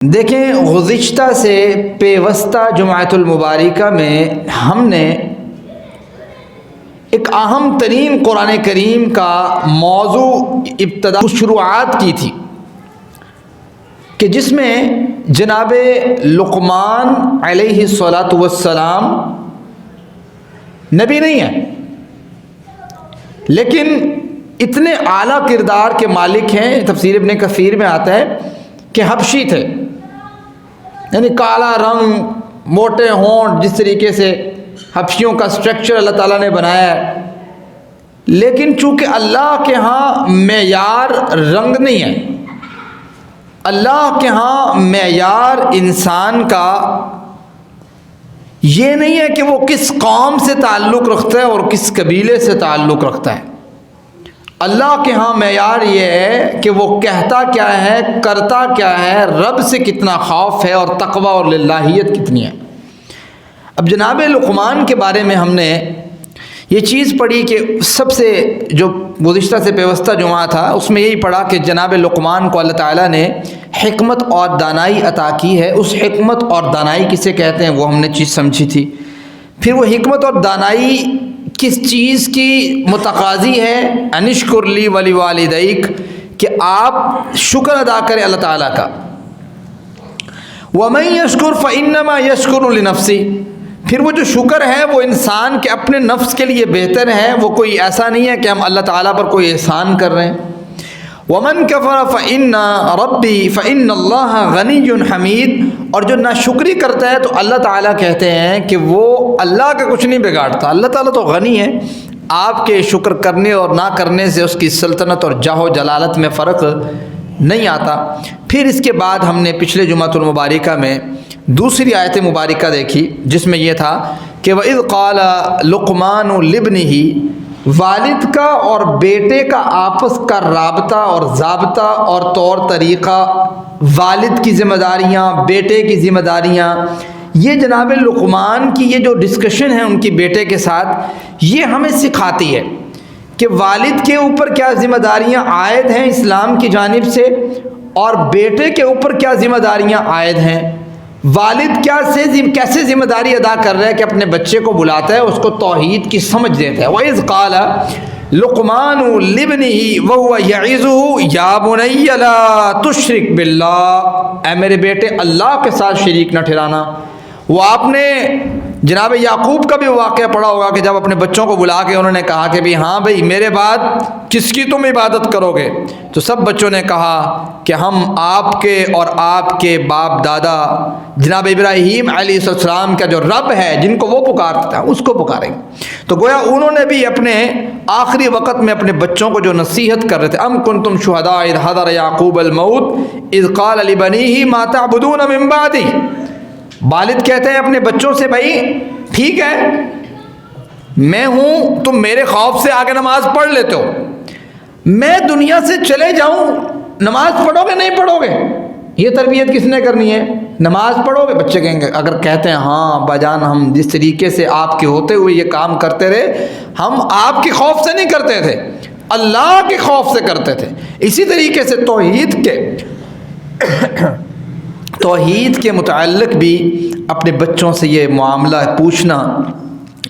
دیکھیں، گزشتہ سے پیوستہ جمعۃ المبارکہ میں ہم نے ایک اہم ترین قرآن کریم کا موضوع ابتدا شروعات کی تھی کہ جس میں جناب لقمان علیہ الصلاۃ والسلام نبی نہیں ہیں، لیکن اتنے اعلیٰ کردار کے مالک ہیں۔ تفسیر ابن کثیر میں آتا ہے کہ حبشی تھے، یعنی کالا رنگ، موٹے ہونٹ، جس طریقے سے حبشیوں کا سٹرکچر اللہ تعالیٰ نے بنایا ہے، لیکن چونکہ اللہ کے ہاں معیار رنگ نہیں ہے، اللہ کے ہاں معیار انسان کا یہ نہیں ہے کہ وہ کس قوم سے تعلق رکھتا ہے اور کس قبیلے سے تعلق رکھتا ہے۔ اللہ کے ہاں معیار یہ ہے کہ وہ کہتا کیا ہے، کرتا کیا ہے، رب سے کتنا خوف ہے اور تقوی اور للہیت کتنی ہے۔ اب جناب لقمان کے بارے میں ہم نے یہ چیز پڑھی کہ سب سے جو گزشتہ سے پیوستہ جمعہ تھا اس میں یہی پڑھا کہ جناب لقمان کو اللہ تعالیٰ نے حکمت اور دانائی عطا کی ہے۔ اس حکمت اور دانائی کسے کہتے ہیں وہ ہم نے چیز سمجھی تھی۔ پھر وہ حکمت اور دانائی کس چیز کی متقاضی ہے؟ انشکر لی ولی والدیک، کہ آپ شکر ادا کریں اللہ تعالیٰ کا۔ وَمَن يَشْكُرْ فَإِنَّمَا يَشْكُرُ لِنَفْسِهِ، پھر وہ جو شکر ہے وہ انسان کے اپنے نفس کے لیے بہتر ہے، وہ کوئی ایسا نہیں ہے کہ ہم اللہ تعالیٰ پر کوئی احسان کر رہے ہیں۔ وَمَن كَفَرَ فَإِنَّ رَبِّي فَإِنَّ اللَّهَ غَنِيٌّ حَمِيدٌ، اور جو ناشکری کرتا ہے تو اللہ تعالیٰ کہتے ہیں کہ وہ اللہ کا کچھ نہیں بگاڑتا۔ اللہ تعالیٰ تو غنی ہے، آپ کے شکر کرنے اور نہ کرنے سے اس کی سلطنت اور جاہ و جلالت میں فرق نہیں آتا۔ پھر اس کے بعد ہم نے پچھلے جمعۃ المبارکہ میں دوسری آیت مبارکہ دیکھی جس میں یہ تھا کہ وَإِذْ قَالَ لُقْمَانُ لِابْنِهِ، والد کا اور بیٹے کا آپس کا رابطہ اور ضابطہ اور طور طریقہ، والد کی ذمہ داریاں، بیٹے کی ذمہ داریاں، یہ جناب لقمان کی یہ جو ڈسکشن ہے ان کی بیٹے کے ساتھ، یہ ہمیں سکھاتی ہے کہ والد کے اوپر کیا ذمہ داریاں عائد ہیں اسلام کی جانب سے، اور بیٹے کے اوپر کیا ذمہ داریاں عائد ہیں۔ والد کیسے ذمہ داری ادا کر رہا ہے کہ اپنے بچے کو بلاتا ہے، اس کو توحید کی سمجھ دیتا ہے۔ وَإِذْ قَالَ لُقْمَانُ لِابْنِهِ وَهُوَ يَعِظُهُ يَا بُنَيَّ لَا تُشْرِكْ بِاللَّهِ، اے میرے بیٹے اللہ کے ساتھ شریک نہ ٹھہرانا۔ وہ آپ نے جناب یعقوب کا بھی واقعہ پڑھا ہوگا کہ جب اپنے بچوں کو بلا کے انہوں نے کہا کہ بھی ہاں بھئی میرے بعد کس کی تم عبادت کرو گے، تو سب بچوں نے کہا کہ ہم آپ کے اور آپ کے باپ دادا جناب ابراہیم علیہ السلام کا جو رب ہے جن کو وہ پکارتا تھا اس کو پکاریں گے۔ تو گویا انہوں نے بھی اپنے آخری وقت میں اپنے بچوں کو جو نصیحت کر رہے تھے، ام کنتم شہداء اذ حضر یعقوب الموت اذ قال لبنیہ ما تعبدون من بعدی، والد کہتے ہیں اپنے بچوں سے بھائی ٹھیک ہے میں ہوں، تم میرے خوف سے آگے نماز پڑھ لیتے ہو، میں دنیا سے چلے جاؤں نماز پڑھو گے نہیں پڑھو گے؟ یہ تربیت کس نے کرنی ہے؟ نماز پڑھو گے؟ بچے کہیں گے، اگر کہتے ہیں ہاں ابا جان ہم جس طریقے سے آپ کے ہوتے ہوئے یہ کام کرتے رہے، ہم آپ کے خوف سے نہیں کرتے تھے، اللہ کے خوف سے کرتے تھے۔ اسی طریقے سے توحید کے متعلق بھی اپنے بچوں سے یہ معاملہ پوچھنا،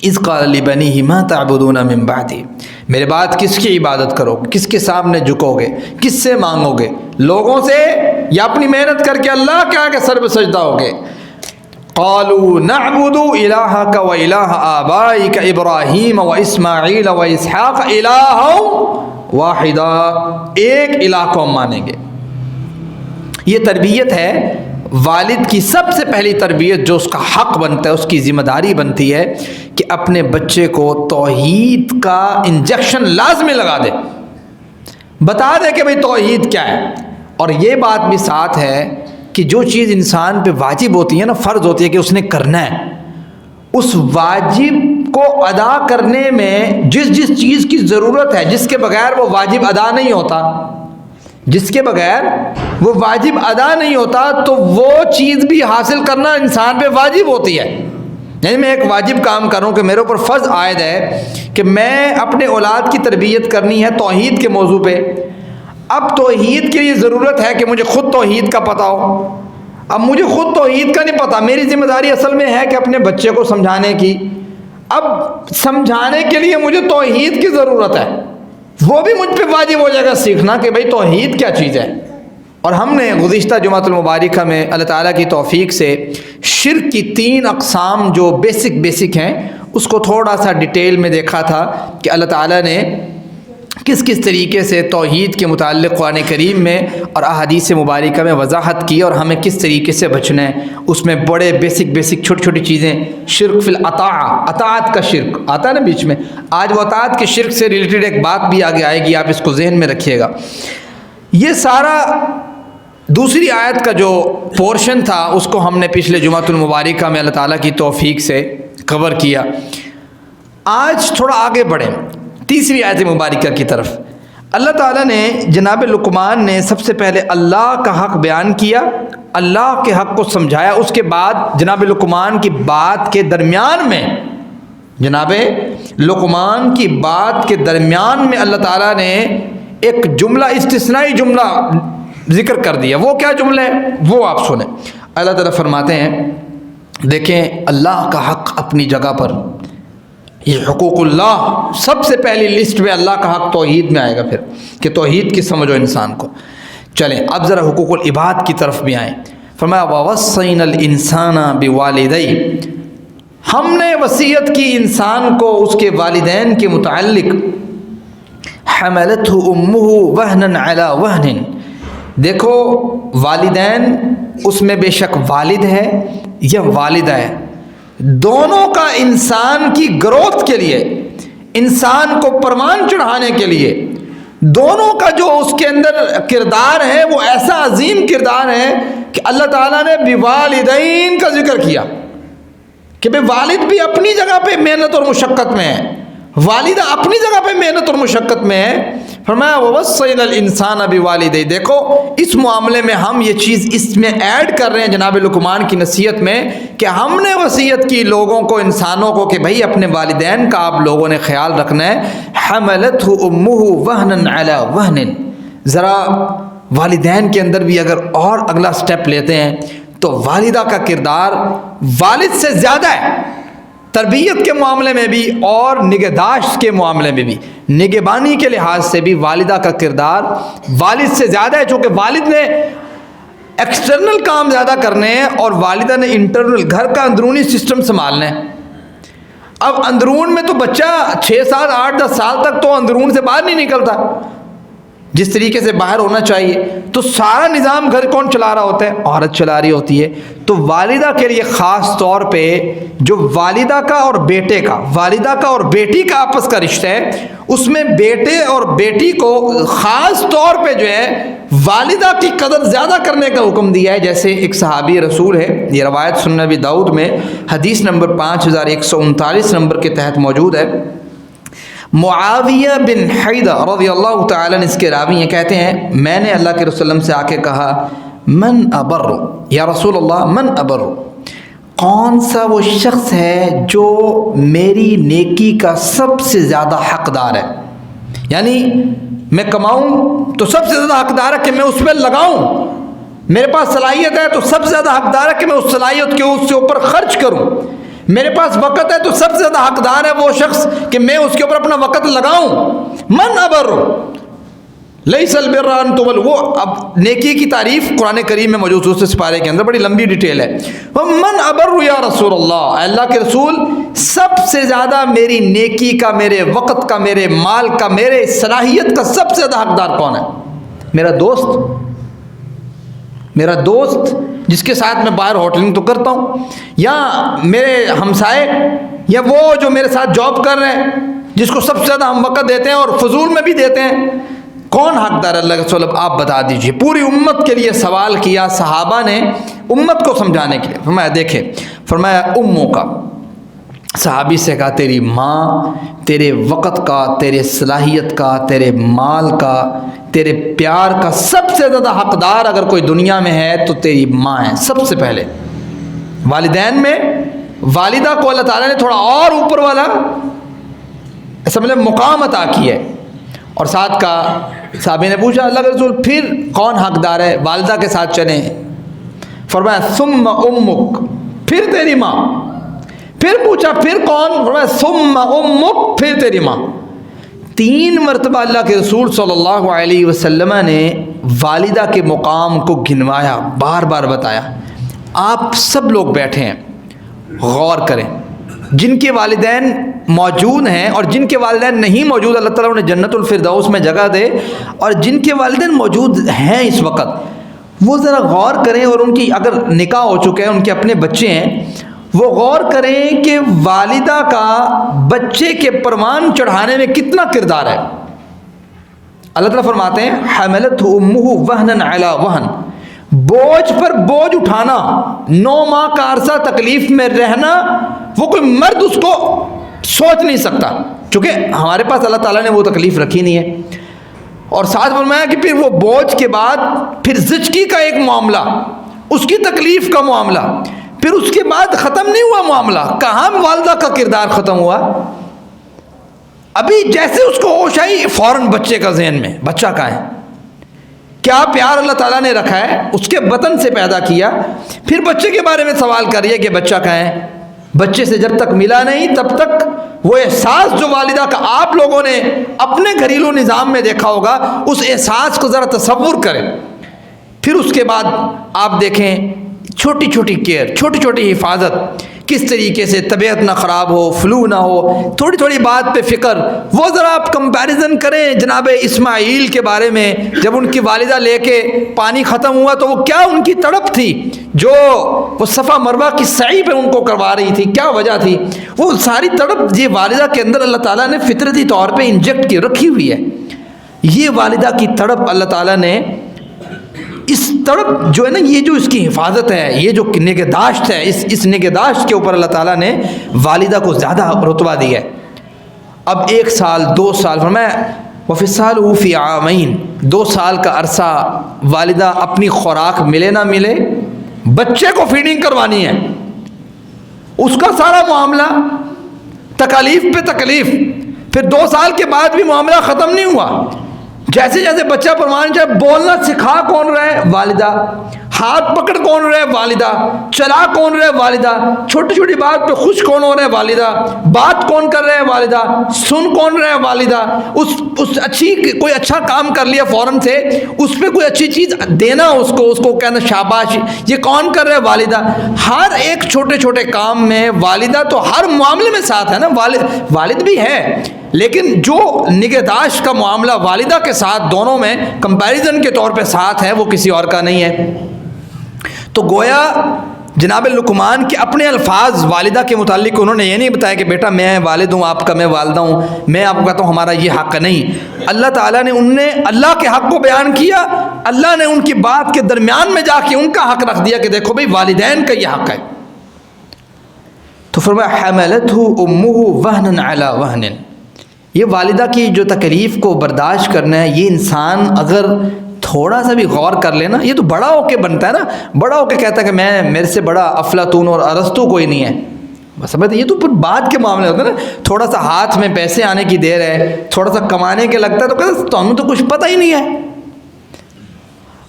اذ قال لبنیہ ما تعبدون من بعدی، میرے بعد کس کی عبادت کرو گے، کس کے سامنے جھکو گے، کس سے مانگو گے، لوگوں سے یا اپنی محنت کر کے اللہ کے آگے سر بسجدہ ہوگے؟ قالوا نعبد الہک و الہ آبائک ابراہیم و اسماعیل و اسحاق الہا واحدا، ایک الہ کو ہم مانیں گے۔ یہ تربیت ہے والد کی، سب سے پہلی تربیت جو اس کا حق بنتا ہے، اس کی ذمہ داری بنتی ہے کہ اپنے بچے کو توحید کا انجیکشن لازمی لگا دے، بتا دے کہ بھئی توحید کیا ہے۔ اور یہ بات بھی ساتھ ہے کہ جو چیز انسان پہ واجب ہوتی ہے نا، فرض ہوتی ہے کہ اس نے کرنا ہے، اس واجب کو ادا کرنے میں جس چیز کی ضرورت ہے، جس کے بغیر وہ واجب ادا نہیں ہوتا، جس کے بغیر وہ واجب ادا نہیں ہوتا، تو وہ چیز بھی حاصل کرنا انسان پہ واجب ہوتی ہے۔ یعنی میں ایک واجب کام کروں کہ میرے اوپر فرض عائد ہے کہ میں اپنے اولاد کی تربیت کرنی ہے توحید کے موضوع پہ۔ اب توحید کے لیے ضرورت ہے کہ مجھے خود توحید کا پتہ ہو، اب مجھے خود توحید کا نہیں پتہ، میری ذمہ داری اصل میں ہے کہ اپنے بچے کو سمجھانے کی. اب سمجھانے کے لیے مجھے توحید کی ضرورت ہے، وہ بھی مجھ پہ واجب ہو جائے گا سیکھنا کہ بھئی توحید کیا چیز ہے. اور ہم نے گزشتہ جمعۃ المبارکہ میں اللہ تعالیٰ کی توفیق سے شرک کی 3 اقسام جو بیسک ہیں اس کو تھوڑا سا ڈیٹیل میں دیکھا تھا کہ اللہ تعالیٰ نے کس طریقے سے توحید کے متعلق قرآن کریم میں اور احادیث مبارکہ میں وضاحت کی اور ہمیں کس طریقے سے بچنا ہے. اس میں بڑے بیسک چھوٹی چیزیں، شرک فی اطاعت کا شرک آتا ہے نا بیچ میں، آج وہ اطاعت کے شرک سے ریلیٹڈ ایک بات بھی آگے آئے گی، آپ اس کو ذہن میں رکھیے گا. یہ سارا دوسری آیت کا جو پورشن تھا اس کو ہم نے پچھلے جمعۃ المبارکہ میں اللہ تعالیٰ کی توفیق سے کور کیا. آج تھوڑا آگے بڑھیں تیسری آیت مبارکہ کی طرف. اللہ تعالیٰ نے جناب لقمان نے سب سے پہلے اللہ کا حق بیان کیا، اللہ کے حق کو سمجھایا. اس کے بعد جناب لقمان کی بات کے درمیان میں اللہ تعالیٰ نے ایک جملہ، استثنائی جملہ ذکر کر دیا. وہ کیا جملہ ہے وہ آپ سنیں. اللہ تعالیٰ فرماتے ہیں، دیکھیں اللہ کا حق اپنی جگہ پر، یہ حقوق اللہ سب سے پہلی لسٹ میں اللہ کا حق توحید میں آئے گا، پھر کہ توحید کی سمجھو انسان کو. چلیں اب ذرا حقوق العباد کی طرف بھی آئیں. فرمایا وَوَصَّيْنَا الْإِنسَانَ بِوَالِدَيْهِ، ہم نے وصیت کی انسان کو اس کے والدین کے متعلق. حَمَلَتْهُ أُمُّهُ وَهْنًا عَلَى وَهْنٍ، دیکھو والدین اس میں بے شک والد ہے یا والدہ ہے، دونوں کا انسان کی گروتھ کے لیے، انسان کو پروان چڑھانے کے لیے، دونوں کا جو اس کے اندر کردار ہے وہ ایسا عظیم کردار ہے کہ اللہ تعالیٰ نے بوالدین کا ذکر کیا کہ بھئی والد بھی اپنی جگہ پہ محنت اور مشقت میں ہے، والدہ اپنی جگہ پہ محنت اور مشقت میں ہے. فرمایا وَوَصَّيْنَا الْإِنسَانَ بِوَالِدَيْهِ، دیکھو اس معاملے میں ہم یہ چیز اس میں ایڈ کر رہے ہیں جناب لقمان کی نصیحت میں کہ ہم نے وصیت کی لوگوں کو، انسانوں کو، کہ بھئی اپنے والدین کا آپ لوگوں نے خیال رکھنا ہے. حَمَلَتْهُ أُمُّهُ وَهْنًا عَلَى وَهْنٍ، ذرا والدین کے اندر بھی اگر اور اگلا سٹیپ لیتے ہیں تو والدہ کا کردار والد سے زیادہ ہے، تربیت کے معاملے میں بھی اور نگہداشت کے معاملے میں بھی، نگہبانی کے لحاظ سے بھی والدہ کا کردار والد سے زیادہ ہے، چونکہ والد نے ایکسٹرنل کام زیادہ کرنے ہیں اور والدہ نے انٹرنل گھر کا اندرونی سسٹم سنبھالنا ہے. اب اندرون میں تو بچہ 6 سال 8 10 سال تک تو اندرون سے باہر نہیں نکلتا جس طریقے سے باہر ہونا چاہیے، تو سارا نظام گھر کون چلا رہا ہوتا ہے؟ عورت چلا رہی ہوتی ہے. تو والدہ کے لیے خاص طور پہ جو والدہ کا اور بیٹے کا، والدہ کا اور بیٹی کا آپس کا رشتہ ہے، اس میں بیٹے اور بیٹی کو خاص طور پہ جو ہے والدہ کی قدر زیادہ کرنے کا حکم دیا ہے. جیسے ایک صحابی رسول ہے، یہ روایت سنن ابی داؤد میں حدیث نمبر 5139 نمبر کے تحت موجود ہے. معاویہ بن حیدہ رضی اللہ تعالیٰ عنہ اس کے راوی ہیں، کہتے ہیں میں نے اللہ کے رسول اللہ سے آ کے کہا من ابر، یا رسول اللہ من ابر، کون سا وہ شخص ہے جو میری نیکی کا سب سے زیادہ حقدار ہے؟ یعنی میں کماؤں تو سب سے زیادہ حقدار ہے کہ میں اس پہ لگاؤں، میرے پاس صلاحیت ہے تو سب سے زیادہ حقدار ہے کہ میں اس صلاحیت کے اس سے اوپر خرچ کروں، میرے پاس وقت ہے تو سب سے زیادہ حقدار ہے وہ شخص کہ میں اس کے اوپر اپنا وقت لگاؤں. من ابر لیس البر ان تولوا، وہ اب نیکی کی تعریف قرآن کریم میں موجود ہے، اس سپارے کے اندر بڑی لمبی ڈیٹیل ہے. من ابر یا رسول اللہ، اللہ کے رسول سب سے زیادہ میری نیکی کا، میرے وقت کا، میرے مال کا، میرے صلاحیت کا سب سے زیادہ حقدار کون ہے؟ میرا دوست جس کے ساتھ میں باہر ہوٹلنگ تو کرتا ہوں، یا میرے ہمسائے، یا وہ جو میرے ساتھ جاب کر رہے ہیں جس کو سب سے زیادہ ہم وقت دیتے ہیں اور فضول میں بھی دیتے ہیں. کون حقدار ہے؟ اللہ کے رسول آپ بتا دیجئے. پوری امت کے لیے سوال کیا صحابہ نے، امت کو سمجھانے کے لیے. فرمایا دیکھیں، فرمایا اموں کا، صحابی سے کہا تیری ماں تیرے وقت کا، تیرے صلاحیت کا، تیرے مال کا، تیرے پیار کا سب سے زیادہ حقدار اگر کوئی دنیا میں ہے تو تیری ماں ہے سب سے پہلے. والدین میں والدہ کو اللہ تعالیٰ نے تھوڑا اور اوپر والا ایسا مطلب مقام عطا کیا ہے. اور ساتھ کا صحابی نے پوچھا اللہ کے رسول پھر کون حقدار ہے؟ والدہ کے ساتھ چلیں. فرمایا ثم امک، پھر تیری ماں. پھر پوچھا پھر کون؟ فرمایا ثم امک، پھر تیری ماں. 3 مرتبہ اللہ کے رسول صلی اللہ علیہ وسلم نے والدہ کے مقام کو گنوایا، بار بار بتایا. آپ سب لوگ بیٹھے ہیں، غور کریں. جن کے والدین موجود ہیں اور جن کے والدین نہیں موجود، اللہ تعالیٰ انہیں جنت الفردوس میں جگہ دے. اور جن کے والدین موجود ہیں اس وقت، وہ ذرا غور کریں. اور ان کی اگر نکاح ہو چکے ہیں، ان کے اپنے بچے ہیں، وہ غور کریں کہ والدہ کا بچے کے پروان چڑھانے میں کتنا کردار ہے. اللہ تعالیٰ فرماتے ہیں حملتہ امہ وہنا علی وہن، بوجھ پر بوجھ اٹھانا، 9 ماہ کا عرصہ تکلیف میں رہنا، وہ کوئی مرد اس کو سوچ نہیں سکتا، چونکہ ہمارے پاس اللہ تعالیٰ نے وہ تکلیف رکھی نہیں ہے. اور ساتھ فرمایا کہ پھر وہ بوجھ کے بعد پھر زچگی کا ایک معاملہ، اس کی تکلیف کا معاملہ، پھر اس کے بعد ختم نہیں ہوا معاملہ. کہاں والدہ کا کردار ختم ہوا؟ ابھی جیسے اس کو ہوش آئی فوراً بچے کا ذہن میں، بچہ کہاں ہے، کیا پیار اللہ تعالیٰ نے رکھا ہے، اس کے بطن سے پیدا کیا. پھر بچے کے بارے میں سوال کریے کہ بچہ کہاں ہے. بچے سے جب تک ملا نہیں تب تک وہ احساس جو والدہ کا آپ لوگوں نے اپنے گھریلو نظام میں دیکھا ہوگا، اس احساس کو ذرا تصور کریں. پھر اس کے بعد آپ دیکھیں چھوٹی چھوٹی کیئر، چھوٹی چھوٹی حفاظت، کس طریقے سے طبیعت نہ خراب ہو، فلو نہ ہو، تھوڑی تھوڑی بات پہ فکر. وہ ذرا آپ کمپیریزن کریں جناب اسماعیل کے بارے میں. جب ان کی والدہ لے کے پانی ختم ہوا تو وہ کیا ان کی تڑپ تھی، جو وہ صفا مروہ کی سعی پہ ان کو کروا رہی تھی، کیا وجہ تھی. وہ ساری تڑپ یہ والدہ کے اندر اللہ تعالیٰ نے فطرتی طور پہ انجیکٹ کی رکھی ہوئی ہے. یہ والدہ کی تڑپ اللہ تعالیٰ نے، اس تڑپ جو ہے نا، یہ جو اس کی حفاظت ہے، یہ جو نگہداشت ہے، اس نگہداشت کے اوپر اللہ تعالیٰ نے والدہ کو زیادہ رتبہ دیا ہے. اب 1 سال 2 سال، فرمایا وفصالہ فی عامین، 2 سال کا عرصہ والدہ اپنی خوراک ملے نہ ملے، بچے کو فیڈنگ کروانی ہے، اس کا سارا معاملہ تکالیف پہ تکلیف. پھر 2 سال کے بعد بھی معاملہ ختم نہیں ہوا. جیسے جیسے بچہ پروان چاہے، بولنا سکھا کون رہے؟ والدہ. ہاتھ پکڑ کون رہے؟ والدہ. چلا کون رہے؟ والدہ. چھوٹی چھوٹی بات پہ خوش کون ہو رہے؟ والدہ. بات کون کر رہے؟ والدہ. سن کون رہے؟ والدہ. اس اچھی کوئی اچھا کام کر لیا فوراً سے اس پہ کوئی اچھی چیز دینا، اس کو کہنا شاباش، یہ کون کر رہے؟ والدہ. ہر ایک چھوٹے چھوٹے کام میں والدہ تو ہر معاملے میں ساتھ ہے نا. والد بھی ہے، لیکن جو نگہداشت کا معاملہ والدہ کے ساتھ دونوں میں کمپیریزن کے طور پہ ساتھ ہے، وہ کسی اور کا نہیں ہے. تو گویا جناب لقمان کے اپنے الفاظ والدہ کے متعلق انہوں نے یہ نہیں بتایا کہ بیٹا میں والد ہوں، آپ کا میں والدہ ہوں، میں آپ کو کہتا ہوں ہمارا یہ حق نہیں. اللہ تعالیٰ نے ان نے اللہ کے حق کو بیان کیا. اللہ نے ان کی بات کے درمیان میں جا کے ان کا حق رکھ دیا کہ دیکھو بھائی والدین کا یہ حق ہے. تو فرمایا حملتہ امہ وہنا علی وہن، یہ والدہ کی جو تکلیف کو برداشت کرنا ہے، یہ انسان اگر تھوڑا سا بھی غور کر لینا، یہ تو بڑا ہو کے بنتا ہے نا. بڑا ہو کے کہتا ہے کہ میرے سے بڑا افلاطون اور ارسطو کوئی نہیں ہے. بس سمجھتے، یہ تو پھر بعد کے معاملے ہوتے ہیں نا. تھوڑا سا ہاتھ میں پیسے آنے کی دیر ہے، تھوڑا سا کمانے کے لگتا ہے تو کہتے ہیں تمہیں تو کچھ پتہ ہی نہیں ہے.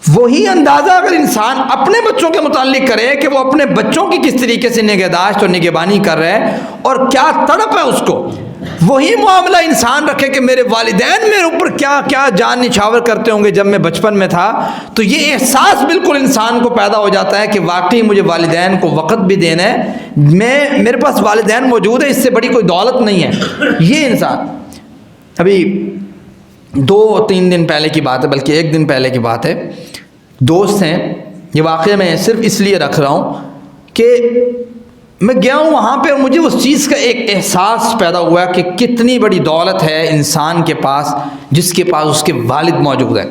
وہی اندازہ اگر انسان اپنے بچوں کے متعلق کرے کہ وہ اپنے بچوں کی کس طریقے سے نگہداشت اور نگہبانی کر رہے ہیں اور کیا تڑپ ہے اس کو، وہی معاملہ انسان رکھے کہ میرے والدین میرے اوپر کیا کیا جان نچھاور کرتے ہوں گے جب میں بچپن میں تھا، تو یہ احساس بالکل انسان کو پیدا ہو جاتا ہے کہ واقعی مجھے والدین کو وقت بھی دینا ہے، میرے پاس والدین موجود ہے، اس سے بڑی کوئی دولت نہیں ہے. یہ انسان ابھی 2-3 دن پہلے کی بات ہے، بلکہ 1 دن پہلے کی بات ہے، دوست ہیں، یہ واقعہ میں صرف اس لیے رکھ رہا ہوں کہ میں گیا ہوں وہاں پہ اور مجھے اس چیز کا ایک احساس پیدا ہوا کہ کتنی بڑی دولت ہے انسان کے پاس جس کے پاس اس کے والد موجود ہیں.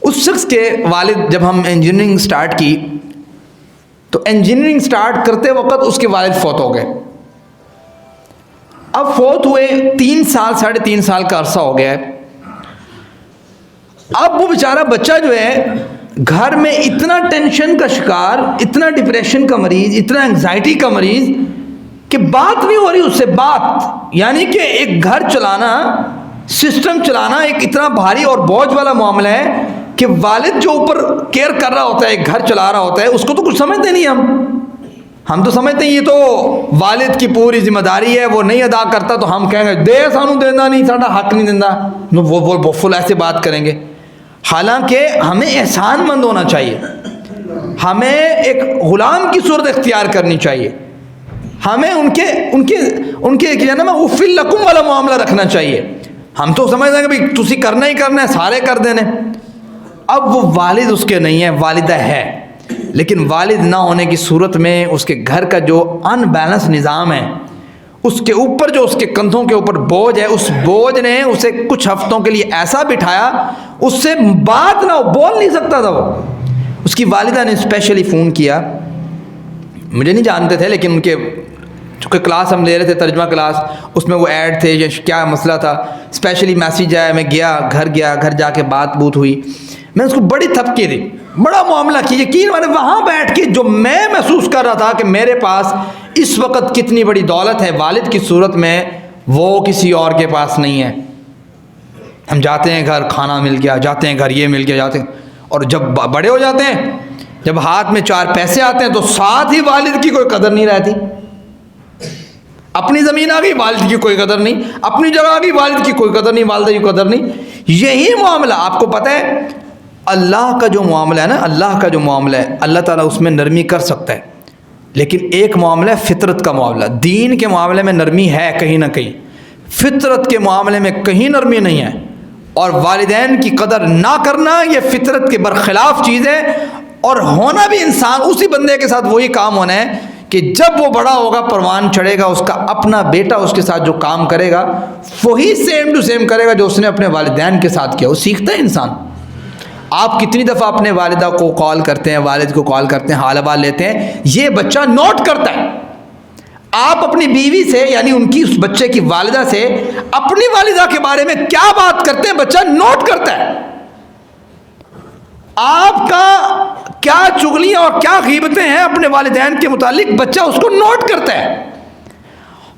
اس شخص کے والد، جب ہم انجینئرنگ سٹارٹ کی تو انجینئرنگ سٹارٹ کرتے وقت اس کے والد فوت ہو گئے. اب فوت ہوئے 3 سال 3.5 سال کا عرصہ ہو گیا ہے. اب وہ بیچارہ بچہ جو ہے گھر میں اتنا ٹینشن کا شکار، اتنا ڈپریشن کا مریض، اتنا انگزائٹی کا مریض کہ بات نہیں ہو رہی اس سے بات. یعنی کہ ایک گھر چلانا، سسٹم چلانا ایک اتنا بھاری اور بوجھ والا معاملہ ہے کہ والد جو اوپر کیئر کر رہا ہوتا ہے، گھر چلا رہا ہوتا ہے، اس کو تو کچھ سمجھتے نہیں ہم تو سمجھتے ہیں یہ تو والد کی پوری ذمہ داری ہے، وہ نہیں ادا کرتا تو ہم کہیں گے دے سانو دینا نہیں، ساڈا حق نہیں دینا، وہ فل ایسے بات کریں گے۔ حالانکہ ہمیں احسان مند ہونا چاہیے، ہمیں ایک غلام کی صورت اختیار کرنی چاہیے، ہمیں ان کے کیا نا افل لکم والا معاملہ رکھنا چاہیے۔ ہم تو سمجھتے ہیں کہ بھائی تسی کرنا ہی کرنا ہے، سارے کر دینے۔ اب وہ والد اس کے نہیں ہے، والدہ ہے، لیکن والد نہ ہونے کی صورت میں اس کے گھر کا جو ان بیلنس نظام ہے، اس کے اوپر جو اس کے کندھوں کے اوپر بوجھ ہے، اس بوجھ نے اسے کچھ ہفتوں کے لیے ایسا بٹھایا، اس سے بات نہ بول نہیں سکتا تھا وہ۔ اس کی والدہ نے اسپیشلی فون کیا، مجھے نہیں جانتے تھے، لیکن ان کے چونکہ کلاس ہم لے رہے تھے ترجمہ کلاس، اس میں وہ ایڈ تھے یا کیا مسئلہ تھا، اسپیشلی میسیج آیا، میں گھر جا کے بات ہوئی، میں اس کو بڑی تھپکی دی، بڑا معاملہ کی، یقین مانے وہاں بیٹھ کے جو میں محسوس کر رہا تھا کہ میرے پاس اس وقت کتنی بڑی دولت ہے والد کی صورت میں، وہ کسی اور کے پاس نہیں ہے۔ ہم جاتے ہیں گھر، کھانا مل گیا، جاتے ہیں گھر یہ مل گیا، جاتے ہیں، اور جب بڑے ہو جاتے ہیں، جب ہاتھ میں 4 پیسے آتے ہیں تو ساتھ ہی والد کی کوئی قدر نہیں رہتی۔ اپنی زمین آ گئی، والد کی کوئی قدر نہیں، اپنی جگہ آ گئی، والد کی کوئی قدر نہیں، والدہ کی قدر نہیں۔ یہی معاملہ آپ کو پتہ ہے، اللہ کا جو معاملہ ہے نا، اللہ کا جو معاملہ ہے، اللہ تعالیٰ اس میں نرمی کر سکتا ہے، لیکن ایک معاملہ ہے فطرت کا معاملہ۔ دین کے معاملے میں نرمی ہے کہیں نہ کہیں، فطرت کے معاملے میں کہیں نرمی نہیں ہے، اور والدین کی قدر نہ کرنا یہ فطرت کے برخلاف چیز ہے، اور ہونا بھی انسان اسی بندے کے ساتھ وہی کام ہونا ہے کہ جب وہ بڑا ہوگا، پروان چڑھے گا، اس کا اپنا بیٹا اس کے ساتھ جو کام کرے گا وہی سیم ٹو سیم کرے گا جو اس نے اپنے والدین کے ساتھ کیا۔ وہ سیکھتا ہے انسان۔ آپ کتنی دفعہ اپنے والدہ کو کال کرتے ہیں، والد کو کال کرتے ہیں، حال احوال لیتے ہیں، یہ بچہ نوٹ کرتا ہے۔ آپ اپنی بیوی سے، یعنی ان کی اس بچے کی والدہ سے اپنی والدہ کے بارے میں کیا بات کرتے ہیں، بچہ نوٹ کرتا ہے۔ آپ کا کیا چغلیاں اور کیا غیبتیں ہیں اپنے والدین کے متعلق، بچہ اس کو نوٹ کرتا ہے۔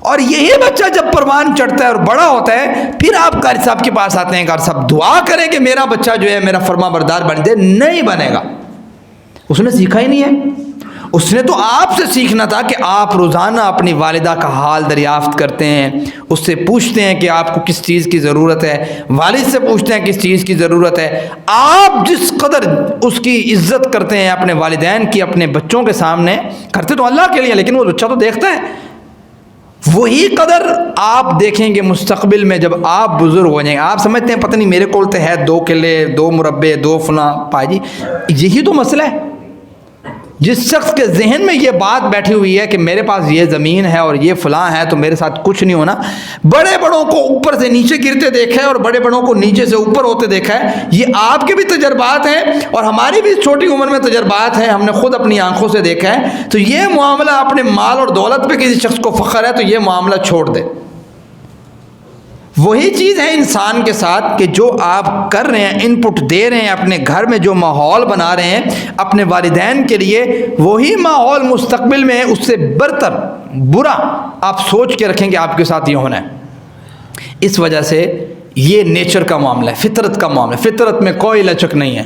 اور یہی بچہ جب پروان چڑھتا ہے اور بڑا ہوتا ہے، پھر آپ قاری صاحب کے پاس آتے ہیں، قاری صاحب دعا کریں کہ میرا بچہ جو ہے میرا فرما بردار بن دے۔ نہیں بنے گا، اس نے سیکھا ہی نہیں ہے۔ اس نے تو آپ سے سیکھنا تھا کہ آپ روزانہ اپنی والدہ کا حال دریافت کرتے ہیں، اس سے پوچھتے ہیں کہ آپ کو کس چیز کی ضرورت ہے، والد سے پوچھتے ہیں کس چیز کی ضرورت ہے۔ آپ جس قدر اس کی عزت کرتے ہیں اپنے والدین کی اپنے بچوں کے سامنے، کرتے تو اللہ کے لیے، لیکن وہ بچہ تو دیکھتا ہے، وہی قدر آپ دیکھیں گے مستقبل میں جب آپ بزرگ ہو جائیں گے۔ آپ سمجھتے ہیں پتہ نہیں میرے کول تو ہے 2 کلے 2 مربع 2 فلاں پائی جی، یہی تو مسئلہ ہے۔ جس شخص کے ذہن میں یہ بات بیٹھی ہوئی ہے کہ میرے پاس یہ زمین ہے اور یہ فلاں ہے تو میرے ساتھ کچھ نہیں ہونا، بڑے بڑوں کو اوپر سے نیچے گرتے دیکھا ہے اور بڑے بڑوں کو نیچے سے اوپر ہوتے دیکھا ہے، یہ آپ کے بھی تجربات ہیں اور ہماری بھی چھوٹی عمر میں تجربات ہیں، ہم نے خود اپنی آنکھوں سے دیکھا ہے۔ تو یہ معاملہ اپنے مال اور دولت پہ کسی شخص کو فخر ہے تو یہ معاملہ چھوڑ دے۔ وہی چیز ہے انسان کے ساتھ کہ جو آپ کر رہے ہیں، ان پٹ دے رہے ہیں، اپنے گھر میں جو ماحول بنا رہے ہیں اپنے والدین کے لیے، وہی ماحول مستقبل میں اس سے برتر برا آپ سوچ کے رکھیں کہ آپ کے ساتھ یہ ہونا ہے۔ اس وجہ سے یہ نیچر کا معاملہ ہے، فطرت کا معاملہ ہے، فطرت میں کوئی لچک نہیں ہے۔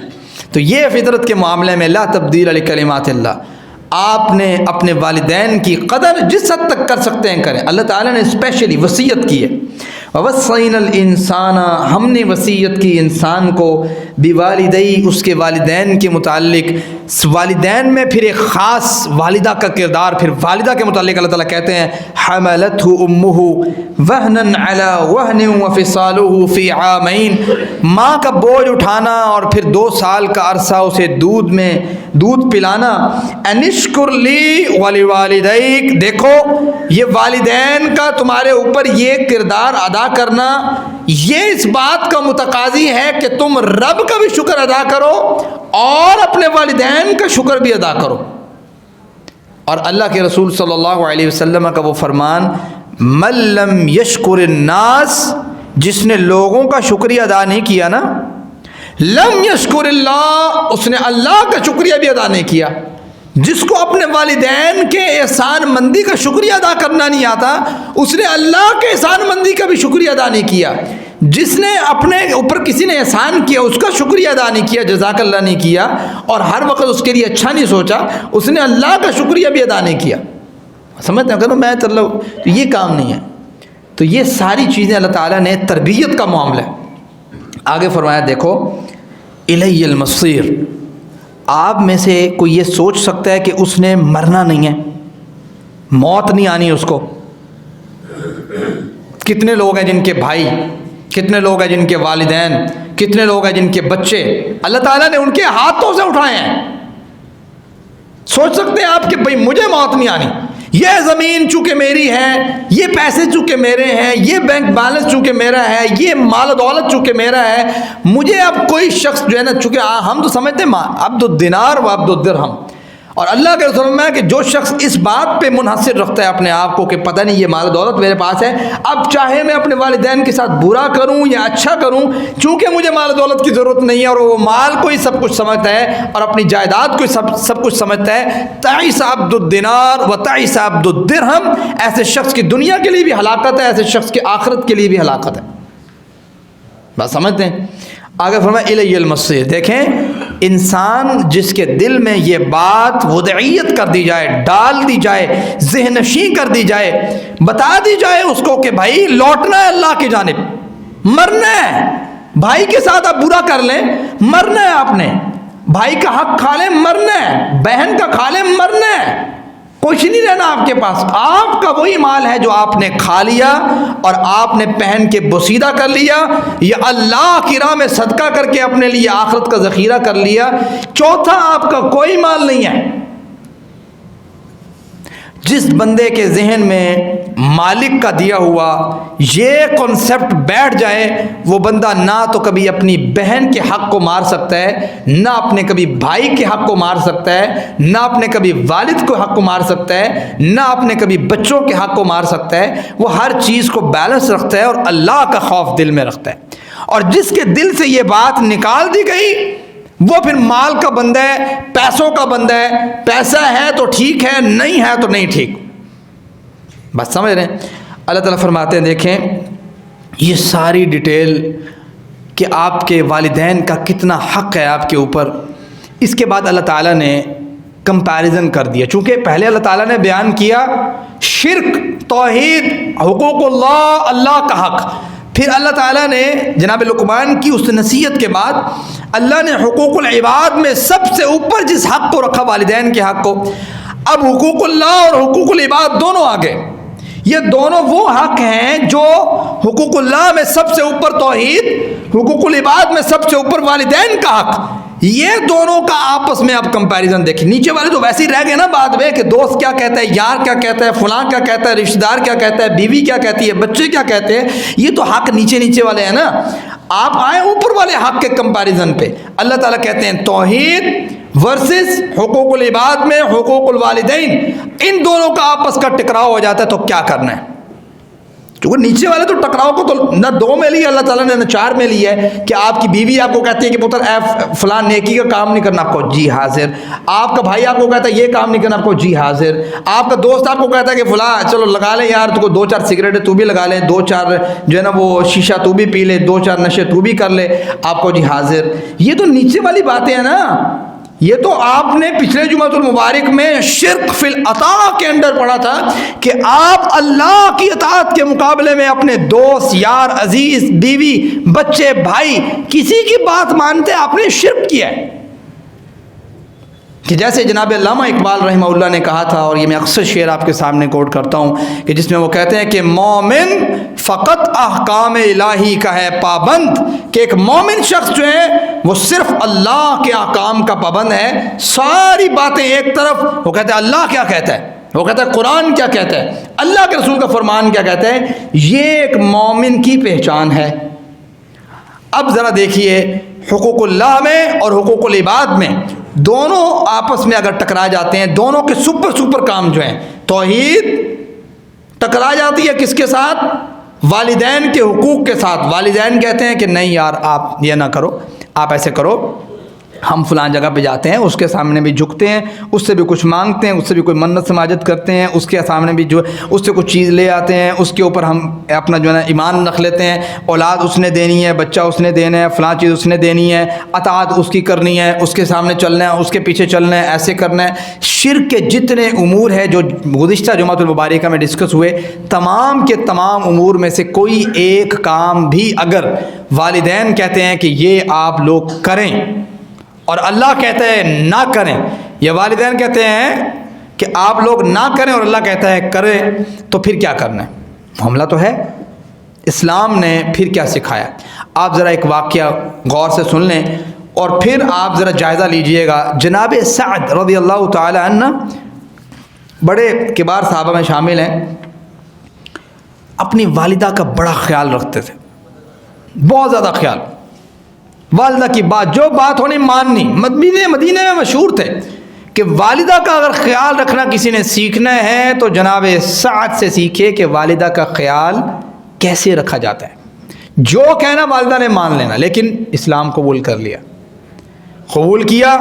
تو یہ فطرت کے معاملے میں لا تبدیل لکلمات اللہ، آپ نے اپنے والدین کی قدر جس حد تک کر سکتے ہیں کریں۔ اللہ تعالیٰ نے اسپیشلی وصیت کی ہے، وَوَصَّيْنَا الْإِنسَانَ، ہم نے وصیت کی انسان کو، بِوَالِدَيْهِ، اس کے والدین کے متعلق۔ والدین میں پھر ایک خاص والدہ کا کردار، پھر والدہ کے متعلق اللہ تعالیٰ کہتے ہیں حَمَلَتْهُ أُمُّهُ وَهْنًا عَلَى وَهْنٍ وَفِصَالُهُ فِي عَامَيْنِ، ماں کا بوجھ اٹھانا اور پھر 2 سال کا عرصہ اسے دودھ پلانا۔ انشکر لی وَلِوَالِدَيْكَ، دیکھو یہ والدین کا تمہارے اوپر یہ کردار ادا کرنا، یہ اس بات کا متقاضی ہے کہ تم رب کا بھی شکر ادا کرو اور اپنے والدین کا شکر بھی ادا کرو۔ اور اللہ کے رسول صلی اللہ علیہ وسلم کا وہ فرمان، من لم یشکر الناس، جس نے لوگوں کا شکریہ ادا نہیں کیا نا، لم یشکر اللہ، اس نے اللہ کا شکریہ بھی ادا نہیں کیا۔ جس کو اپنے والدین کے احسان مندی کا شکریہ ادا کرنا نہیں آتا، اس نے اللہ کے احسان مندی کا بھی شکریہ ادا نہیں کیا۔ جس نے اپنے اوپر کسی نے احسان کیا اس کا شکریہ ادا نہیں کیا، جزاک اللہ نہیں کیا، اور ہر وقت اس کے لیے اچھا نہیں سوچا، اس نے اللہ کا شکریہ بھی ادا نہیں کیا. سمجھتے ہیں کہ میں تو یہ کام نہیں ہے. تو یہ ساری چیزیں اللہ تعالیٰ نے تربیت کا معاملہ ہے. آگے فرمایا دیکھو الی المصیر. آپ میں سے کوئی یہ سوچ سکتا ہے کہ اس نے مرنا نہیں ہے، موت نہیں آنی اس کو. کتنے لوگ ہیں جن کے بھائی، کتنے لوگ ہیں جن کے والدین، کتنے لوگ ہیں جن کے بچے اللہ تعالیٰ نے ان کے ہاتھوں سے اٹھائے ہیں. سوچ سکتے ہیں آپ کہ بھئی مجھے موت نہیں آنی، یہ زمین چونکہ میری ہے، یہ پیسے چونکہ میرے ہیں، یہ بینک بیلنس چونکہ میرا ہے، یہ مال و دولت چونکہ میرا ہے، مجھے اب کوئی شخص جو ہے نا، چونکہ ہم تو سمجھتے ہیں عبد الدینار و عبد الدرہم، اور اللہ کے رسول میں کہ جو شخص اس بات پہ منحصر رکھتا ہے اپنے آپ کو کہ پتہ نہیں یہ مال و دولت میرے پاس ہے، اب چاہے میں اپنے والدین کے ساتھ برا کروں یا اچھا کروں، چونکہ مجھے مال و دولت کی ضرورت نہیں ہے، اور وہ مال کو ہی سب کچھ سمجھتا ہے اور اپنی جائیداد کو سب کچھ سمجھتا ہے. تعیس عبد الدینار و تعیس عبد الدرہم. ایسے شخص کی دنیا کے لیے بھی ہلاکت ہے، ایسے شخص کی آخرت کے لیے بھی ہلاکت ہے. بات سمجھتے ہیں؟ آگے فرمایا الی المصیر. دیکھیں انسان جس کے دل میں یہ بات وضعیت کر دی جائے، ڈال دی جائے، ذہن نشین کر دی جائے، بتا دی جائے اس کو کہ بھائی لوٹنا ہے اللہ کی جانب، مرنا ہے. بھائی کے ساتھ آپ برا کر لیں، مرنا ہے. آپ نے بھائی کا حق کھا لیں، مرنا ہے. بہن کا کھا لیں، مرنا ہے. کچھ نہیں رہنا آپ کے پاس. آپ کا وہی مال ہے جو آپ نے کھا لیا اور آپ نے پہن کے بوسیدہ کر لیا، یا اللہ کی راہ میں صدقہ کر کے اپنے لیے آخرت کا ذخیرہ کر لیا. چوتھا آپ کا کوئی مال نہیں ہے. جس بندے کے ذہن میں مالک کا دیا ہوا یہ کنسپٹ بیٹھ جائے، وہ بندہ نہ تو کبھی اپنی بہن کے حق کو مار سکتا ہے، نہ اپنے کبھی بھائی کے حق کو مار سکتا ہے، نہ اپنے کبھی والد کو حق کو مار سکتا ہے، نہ اپنے کبھی بچوں کے حق کو مار سکتا ہے. وہ ہر چیز کو بیلنس رکھتا ہے اور اللہ کا خوف دل میں رکھتا ہے. اور جس کے دل سے یہ بات نکال دی گئی وہ پھر مال کا بندہ ہے، پیسوں کا بندہ ہے. پیسہ ہے تو ٹھیک ہے، نہیں ہے تو نہیں ٹھیک. بس سمجھ رہے ہیں؟ اللہ تعالیٰ فرماتے ہیں دیکھیں یہ ساری ڈیٹیل کہ آپ کے والدین کا کتنا حق ہے آپ کے اوپر. اس کے بعد اللہ تعالیٰ نے کمپیریزن کر دیا. چونکہ پہلے اللہ تعالیٰ نے بیان کیا شرک، توحید، حقوق اللہ، اللہ کا حق. پھر اللہ تعالیٰ نے جناب لقمان کی اس نصیحت کے بعد اللہ نے حقوق العباد میں سب سے اوپر جس حق کو رکھا، والدین کے حق کو. اب حقوق اللہ اور حقوق العباد دونوں آگے. یہ دونوں وہ حق ہیں جو حقوق اللہ میں سب سے اوپر توحید، حقوق العباد میں سب سے اوپر والدین کا حق. یہ دونوں کا آپس میں آپ کمپیریزن دیکھیں. نیچے والے تو ویسے ہی رہ گئے نا بعد میں کہ دوست کیا کہتا ہے، یار کیا کہتا ہے، فلاں کیا کہتا ہے، رشتہ دار کیا کہتا ہے، بیوی کیا کہتی ہے، بچے کیا کہتے ہیں. یہ تو حق نیچے نیچے والے ہیں نا. آپ آئیں اوپر والے حق کے کمپیریزن پہ. اللہ تعالیٰ کہتے ہیں توحید ورسز حقوق العباد میں حقوق الوالدین. ان دونوں کا آپس کا ٹکراؤ ہو جاتا ہے تو کیا کرنا ہے. کیونکہ نیچے والے تو ٹکراؤ کو تو نہ 2 میں لیا اللہ تعالیٰ نے، نہ 4 میں لیا ہے. کہ آپ کی بیوی آپ کو کہتی ہے کہ پتر اے فلاں نیکی کا کام نہیں کرنا، آپ کو جی حاضر. آپ کا بھائی آپ کو کہتا ہے یہ کام نہیں کرنا، آپ کو جی حاضر. آپ کا دوست آپ کو کہتا ہے کہ فلاں چلو لگا لیں یار، تو کو 2-4 سگریٹ تو بھی لگا لیں، 2-4 جو ہے نا وہ شیشہ تو بھی پی لے، 2-4 نشے تو بھی کر لے، آپ کو جی حاضر. یہ تو نیچے والی باتیں ہیں نا. یہ تو آپ نے پچھلے جمعۃ المبارک میں شرک فی العطاء کے اندر پڑھا تھا کہ آپ اللہ کی اطاعت کے مقابلے میں اپنے دوست، یار، عزیز، بیوی، بچے، بھائی، کسی کی بات مانتے آپ نے شرک کیا ہے. کہ جیسے جناب علامہ اقبال رحمہ اللہ نے کہا تھا، اور یہ میں اکثر شعر آپ کے سامنے کوٹ کرتا ہوں، کہ جس میں وہ کہتے ہیں کہ مومن فقط احکام الہی کا ہے پابند. کہ ایک مومن شخص جو ہے وہ صرف اللہ کے احکام کا پابند ہے. ساری باتیں ایک طرف، وہ کہتا ہے اللہ کیا کہتا ہے، وہ کہتا ہے قرآن کیا کہتا ہے، اللہ کے رسول کا فرمان کیا کہتا ہے. یہ ایک مومن کی پہچان ہے. اب ذرا دیکھیے حقوق اللہ میں اور حقوق العباد میں دونوں آپس میں اگر ٹکرا جاتے ہیں، دونوں کے سپر کام جو ہیں، توحید ٹکرا جاتی ہے کس کے ساتھ؟ والدین کے حقوق کے ساتھ. والدین کہتے ہیں کہ نہیں یار آپ یہ نہ کرو، آپ ایسے کرو. ہم فلاں جگہ پہ جاتے ہیں، اس کے سامنے بھی جھکتے ہیں، اس سے بھی کچھ مانگتے ہیں، اس سے بھی کوئی منت سماجت کرتے ہیں، اس کے سامنے بھی جو اس سے کچھ چیز لے آتے ہیں، اس کے اوپر ہم اپنا جو ہے نا ایمان رکھ لیتے ہیں، اولاد اس نے دینی ہے، بچہ اس نے دینا ہے، فلاں چیز اس نے دینی ہے، اطاعت اس کی کرنی ہے، اس کے سامنے چلنا ہے، اس کے پیچھے چلنا ہے، ایسے کرنا ہے۔ شرک کے جتنے امور ہیں جو گزشتہ جمعۃ المبارکہ میں ڈسکس ہوئے، تمام کے تمام امور میں سے کوئی ایک کام بھی اگر والدین کہتے ہیں کہ یہ آپ لوگ کریں اور اللہ کہتا ہے نہ کریں، یا والدین کہتے ہیں کہ آپ لوگ نہ کریں اور اللہ کہتا ہے کریں، تو پھر کیا کرنا ہے؟ معاملہ تو ہے اسلام نے پھر کیا سکھایا۔ آپ ذرا ایک واقعہ غور سے سن لیں اور پھر آپ ذرا جائزہ لیجئے گا۔ جناب سعد رضی اللہ تعالی عنہ بڑے کبار صحابہ میں شامل ہیں، اپنی والدہ کا بڑا خیال رکھتے تھے، بہت زیادہ خیال، والدہ کی بات جو بات ہونی ماننی۔ مدینے میں مشہور تھے کہ والدہ کا اگر خیال رکھنا کسی نے سیکھنا ہے تو جناب سعد سے سیکھے کہ والدہ کا خیال کیسے رکھا جاتا ہے۔ جو کہنا والدہ نے مان لینا، لیکن اسلام قبول کر لیا، قبول کیا،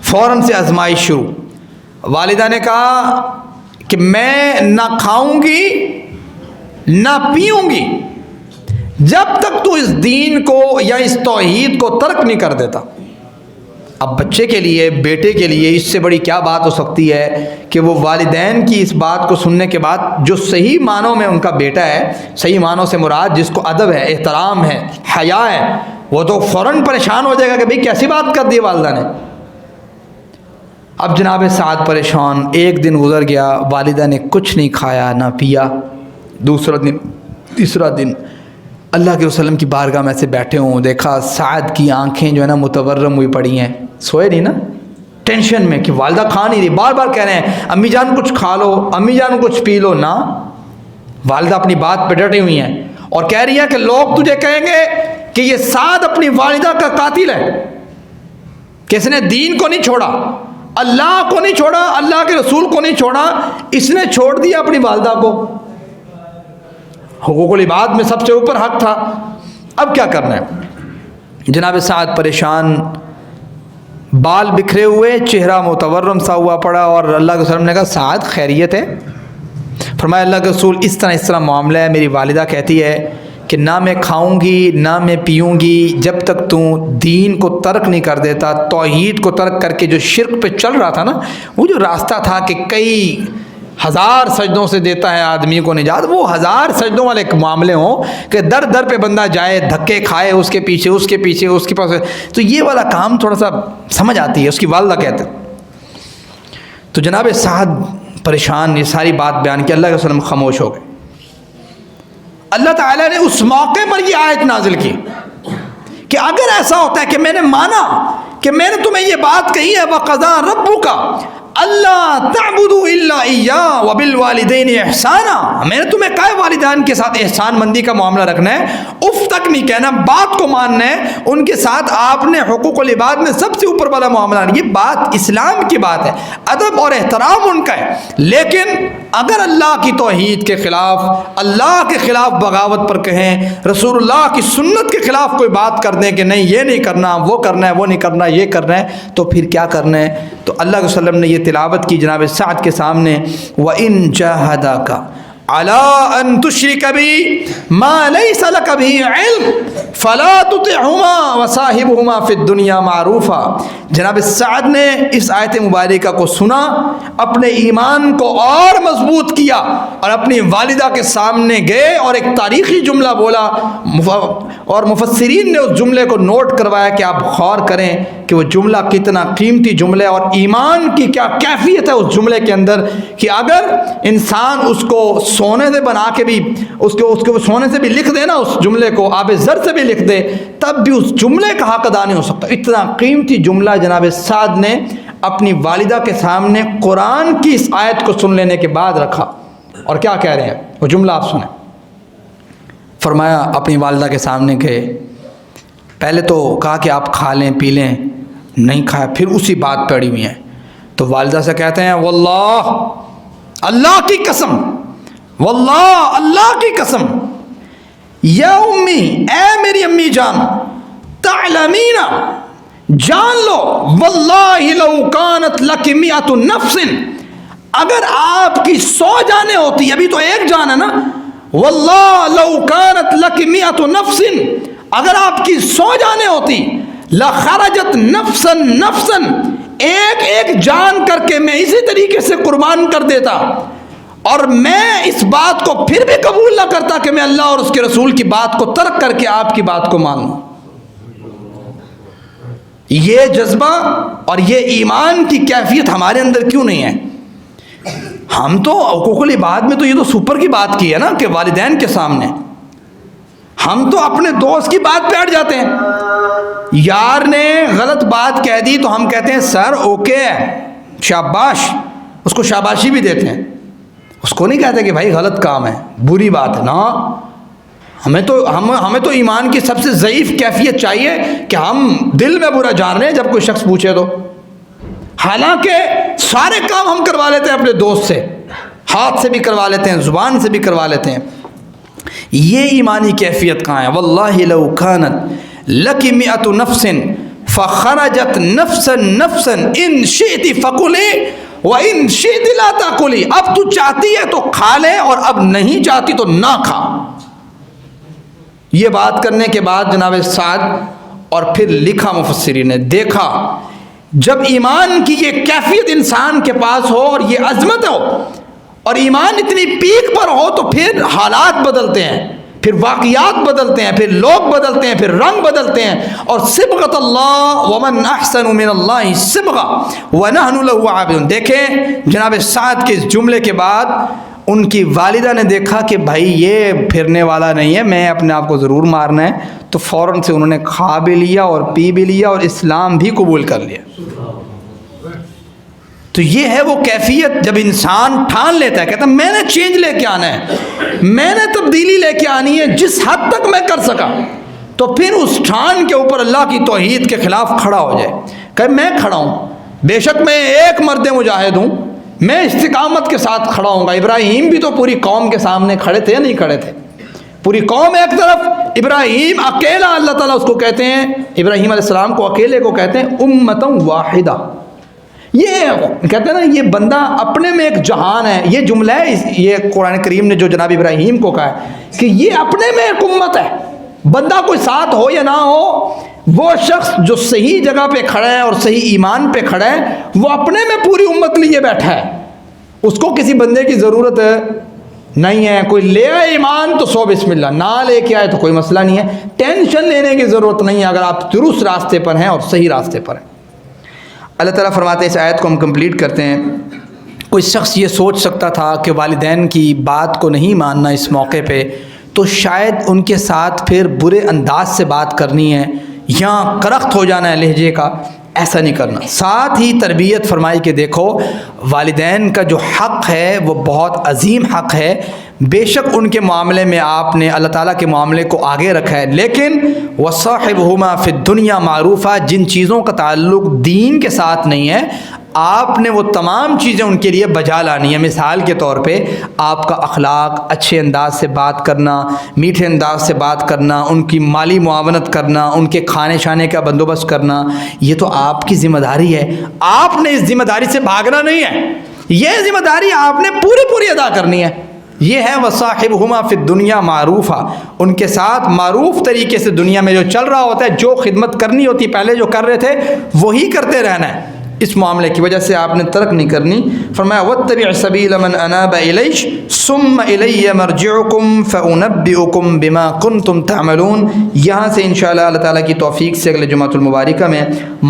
فوراً سے آزمائش شروع۔ والدہ نے کہا کہ میں نہ کھاؤں گی نہ پیوں گی جب تک تو اس دین کو یا اس توحید کو ترک نہیں کر دیتا۔ اب بچے کے لیے، بیٹے کے لیے اس سے بڑی کیا بات ہو سکتی ہے کہ وہ والدین کی اس بات کو سننے کے بعد، جو صحیح معنوں میں ان کا بیٹا ہے، صحیح معنوں سے مراد جس کو ادب ہے، احترام ہے، حیا ہے، وہ تو فوراً پریشان ہو جائے گا کہ بھئی کیسی بات کر دی والدہ نے۔ اب جناب سعد پریشان، ایک دن گزر گیا، والدہ نے کچھ نہیں کھایا نہ پیا، دوسرا دن، تیسرا دن، اللہ کے وسلم کی بارگاہ میں سے بیٹھے ہوں، دیکھا سعد کی آنکھیں جو ہے نا متورم ہوئی پڑی ہیں، سوئے نہیں نا، ٹینشن میں کہ والدہ کھا نہیں رہی، بار بار کہہ رہے ہیں امی جان کچھ کھا لو، امی جان کچھ پی لو، نہ، والدہ اپنی بات پہ ڈٹی ہوئی ہیں اور کہہ رہی ہے کہ لوگ تجھے کہیں گے کہ یہ سعد اپنی والدہ کا قاتل ہے، کہ اس نے دین کو نہیں چھوڑا، اللہ کو نہیں چھوڑا، اللہ کے رسول کو نہیں چھوڑا، اس نے چھوڑ دیا اپنی والدہ کو۔ حقوق العباد میں سب سے اوپر حق تھا، اب کیا کرنا ہے؟ جناب سعد پریشان، بال بکھرے ہوئے، چہرہ متورم سا ہوا پڑا، اور اللہ کے رسول نے کہا سعد خیریت ہے؟ فرمایا اللہ کے رسول اس طرح معاملہ ہے، میری والدہ کہتی ہے کہ نہ میں کھاؤں گی نہ میں پیوں گی جب تک تو دین کو ترک نہیں کر دیتا، توحید کو ترک کر کے جو شرک پہ چل رہا تھا نا، وہ جو راستہ تھا کہ کئی ہزار سجدوں سے دیتا ہے آدمی کو نجات، وہ ہزار سجدوں والے معاملے ہوں کہ در در پہ بندہ جائے، دھکے کھائے، اس کے پیچھے اس کے پاس، تو یہ والا کام تھوڑا سا سمجھ آتی ہے، اس کی والدہ کہتے۔ تو جناب سعد پریشان، یہ ساری بات بیان کی، اللہ کے وسلم خاموش ہو گئے۔ اللہ تعالیٰ نے اس موقع پر یہ آیت نازل کی کہ اگر ایسا ہوتا ہے کہ میں نے مانا کہ میں نے تمہیں یہ بات کہی ہے وَقَضَىٰ رَبُّكَ اللہ تعبدوا الا ایاہ وبالوالدین احسانا، میں نے تمہیں کہا والدین کے ساتھ احسان مندی کا معاملہ رکھنا ہے، اف تک نہیں کہنا، بات کو ماننا ہے، ان کے ساتھ آپ نے حقوق العباد میں سب سے اوپر والا معاملہ، یہ بات اسلام کی بات ہے، ادب اور احترام ان کا ہے۔ لیکن اگر اللہ کی توحید کے خلاف، اللہ کے خلاف بغاوت پر کہیں، رسول اللہ کی سنت کے خلاف کوئی بات کر دیں کہ نہیں یہ نہیں کرنا، وہ کرنا ہے، وہ نہیں کرنا، یہ کرنا ہے، تو پھر کیا کرنا ہے؟ تو اللہ کے وسلم نے یہ تلاوت کی جناب سعد کے سامنے، وَإِن جَاهَدَاكَ عَلَىٰ أَن تُشْرِكَ بِي مَا لَيْسَ لَكَ بِهِ عِلْمٌ فَلَا تُطِعْهُمَا وَصَاحِبْهُمَا فِي الدُّنْيَا مَعْرُوفًا۔ جناب سعد نے اس آیت مبارکہ کو سنا، اپنے ایمان کو اور مضبوط کیا، اور اپنی والدہ کے سامنے گئے اور ایک تاریخی جملہ بولا، اور مفسرین نے اس جملے کو نوٹ کروایا کہ آپ غور کریں کہ وہ جملہ کتنا قیمتی جملہ ہے، اور ایمان کی کیا کیفیت ہے اس جملے کے اندر، کہ اگر انسان اس کو سونے سے بنا کے بھی اس کو سونے سے بھی لکھ دے نا، اس جملے کو آب زر سے بھی لکھ دے، تب بھی اس جملے کا حق ادا نہیں ہو سکتا۔ اتنا قیمتی جملہ جناب سعد نے اپنی والدہ کے سامنے قرآن کی اس آیت کو سن لینے کے بعد رکھا، اور کیا کہہ رہے ہیں وہ جملہ آپ سنیں۔ فرمایا اپنی والدہ کے سامنے گئے، پہلے تو کہا کہ آپ کھا لیں پی لیں، نہیں کھایا، پھر اسی بات پہ اڑی ہوئی ہیں، تو والدہ سے کہتے ہیں واللہ، اللہ کی قسم، واللہ اللہ کی قسم، یا امی، اے میری امی جان، تعلمین، جان لو واللہ لو کانت لک مئۃ نفس، اگر آپ کی 100 جانیں ہوتی، ابھی تو ایک جان ہے نا، واللہ لو کانت لک مئۃ نفس، اگر آپ کی 100 جانیں ہوتی، لخرجت نفسا نفسا، ایک ایک جان کر کے میں اسی طریقے سے قربان کر دیتا، اور میں اس بات کو پھر بھی قبول نہ کرتا کہ میں اللہ اور اس کے رسول کی بات کو ترک کر کے آپ کی بات کو مان لوں۔ یہ جذبہ اور یہ ایمان کی کیفیت ہمارے اندر کیوں نہیں ہے؟ ہم تو حقوق العباد میں تو یہ تو سپر کی بات کی ہے نا کہ والدین کے سامنے، ہم تو اپنے دوست کی بات پہ اڑ جاتے ہیں۔ یار نے غلط بات کہہ دی تو ہم کہتے ہیں سر اوکے شاباش، اس کو شاباشی بھی دیتے ہیں، اس کو نہیں کہتے کہ بھائی غلط کام ہے، بری بات ہے نا۔ ہمیں تو ایمان کی سب سے ضعیف کیفیت چاہیے کہ ہم دل میں برا جان رہے ہیں جب کوئی شخص پوچھے تو، حالانکہ سارے کام ہم کروا لیتے ہیں اپنے دوست سے، ہاتھ سے بھی کروا لیتے ہیں، زبان سے بھی کروا لیتے ہیں۔ یہ ایمانی کیفیت کہاں ہے؟ واللہ لو کانت لک مئۃ نفس فخرجت نفسا نفسا ان شئت فکلی وان شئت لا تاکلی، اب تو چاہتی ہے تو کھا لے اور اب نہیں چاہتی تو نہ کھا۔ یہ بات کرنے کے بعد جناب سعد اور پھر لکھا مفسرین نے، دیکھا جب ایمان کی یہ کیفیت انسان کے پاس ہو اور یہ عظمت ہو اور ایمان اتنی پیک پر ہو تو پھر حالات بدلتے ہیں، پھر واقعات بدلتے ہیں، پھر لوگ بدلتے ہیں، پھر رنگ بدلتے ہیں، اور صبغۃ اللہ ومن احسن من اللہ صبغہ ونحن له عابدون۔ دیکھیں جناب سعد کے اس جملے کے بعد ان کی والدہ نے دیکھا کہ بھائی یہ پھرنے والا نہیں ہے، میں اپنے آپ کو ضرور مارنا ہے، تو فوراً سے انہوں نے کھا بھی لیا اور پی بھی لیا اور اسلام بھی قبول کر لیا۔ تو یہ ہے وہ کیفیت جب انسان ٹھان لیتا ہے، کہتا ہے میں نے چینج لے کے آنا ہے، میں نے تبدیلی لے کے آنی ہے جس حد تک میں کر سکا، تو پھر اس ٹھان کے اوپر اللہ کی توحید کے خلاف کھڑا ہو جائے، کہ میں کھڑا ہوں، بے شک میں ایک مرد مجاہد ہوں، میں استقامت کے ساتھ کھڑا ہوں گا۔ ابراہیم بھی تو پوری قوم کے سامنے کھڑے تھے یا نہیں کھڑے تھے؟ پوری قوم ایک طرف، ابراہیم اکیلا، اللہ تعالیٰ اس کو کہتے ہیں، ابراہیم علیہ السلام کو اکیلے کو کہتے ہیں امتم واحدہ۔ یہ کہتے ہیں نا یہ بندہ اپنے میں ایک جہان ہے، یہ جملہ ہے یہ قرآن کریم نے جو جناب ابراہیم کو کہا ہے کہ یہ اپنے میں ایک امت ہے، بندہ کوئی ساتھ ہو یا نہ ہو، وہ شخص جو صحیح جگہ پہ کھڑا ہے اور صحیح ایمان پہ کھڑا ہے وہ اپنے میں پوری امت لیے بیٹھا ہے، اس کو کسی بندے کی ضرورت نہیں ہے۔ کوئی لے آئے ایمان تو 100 بسم اللہ، نہ لے کے آئے تو کوئی مسئلہ نہیں ہے، ٹینشن لینے کی ضرورت نہیں ہے اگر آپ درست راستے پر ہیں اور صحیح راستے پر ہیں۔ اللہ تعالیٰ فرماتے ہیں، اس آیت کو ہم کمپلیٹ کرتے ہیں، کوئی شخص یہ سوچ سکتا تھا کہ والدین کی بات کو نہیں ماننا اس موقع پہ تو شاید ان کے ساتھ پھر برے انداز سے بات کرنی ہے یا کرخت ہو جانا ہے لہجے کا، ایسا نہیں کرنا۔ ساتھ ہی تربیت فرمائی کہ دیکھو والدین کا جو حق ہے وہ بہت عظیم حق ہے، بے شک ان کے معاملے میں آپ نے اللہ تعالیٰ کے معاملے کو آگے رکھا ہے، لیکن وَصَاحِبْهُمَا فِي الدُّنْيَا مَعْرُوفًا، جن چیزوں کا تعلق دین کے ساتھ نہیں ہے آپ نے وہ تمام چیزیں ان کے لیے بجا لانی ہے۔ مثال کے طور پہ آپ کا اخلاق، اچھے انداز سے بات کرنا، میٹھے انداز سے بات کرنا، ان کی مالی معاونت کرنا، ان کے کھانے شانے کا بندوبست کرنا، یہ تو آپ کی ذمہ داری ہے، آپ نے اس ذمہ داری سے بھاگنا نہیں ہے، یہ ذمہ داری آپ نے پوری ادا کرنی ہے۔ یہ ہے وَصَاحِبْهُمَا فِي الدُّنْيَا مَعْرُوفًا، ان کے ساتھ معروف طریقے سے دنیا میں جو چل رہا ہوتا ہے، جو خدمت کرنی ہوتی پہلے جو کر رہے تھے وہی کرتے رہنا ہے، اس معاملے کی وجہ سے آپ نے ترک نہیں کرنی۔ فرمایا وَاتَّبِعْ سَبِيلَ مَنْ أَنَابَ إِلَيَّ ثُمَّ إِلَيَّ مَرْجِعُكُمْ فَأُنَبِّئُكُمْ بِمَا كُنْتُمْ تَعْمَلُونَ۔ یہاں سے انشاءاللہ اللہ تعالیٰ کی توفیق سے اگلے جمعۃ المبارکہ میں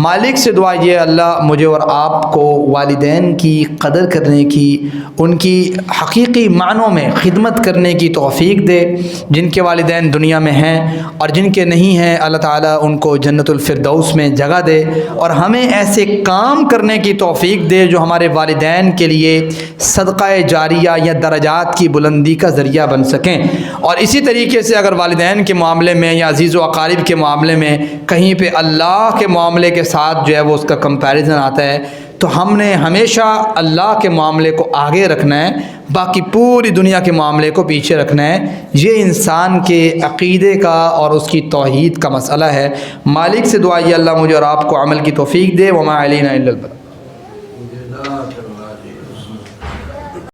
مالک سے دعا یہ اللہ مجھے اور آپ کو والدین کی قدر کرنے کی، ان کی حقیقی معنوں میں خدمت کرنے کی توفیق دے، جن کے والدین دنیا میں ہیں اور جن کے نہیں ہیں اللہ تعالیٰ ان کو جنت الفردوس میں جگہ دے، اور ہمیں ایسے کام کرنے کی توفیق دے جو ہمارے والدین کے لیے صدقہ جاریہ یا درجات کی بلندی کا ذریعہ بن سکیں۔ اور اسی طریقے سے اگر والدین کے معاملے میں یا عزیز و اقارب کے معاملے میں کہیں پہ اللہ کے معاملے کے ساتھ جو ہے وہ اس کا کمپیریزن آتا ہے تو ہم نے ہمیشہ اللہ کے معاملے کو آگے رکھنا ہے، باقی پوری دنیا کے معاملے کو پیچھے رکھنا ہے۔ یہ انسان کے عقیدے کا اور اس کی توحید کا مسئلہ ہے۔ مالک سے دعا یہ اللہ مجھے اور آپ کو عمل کی توفیق دے۔ وما علینا الا البلاغ۔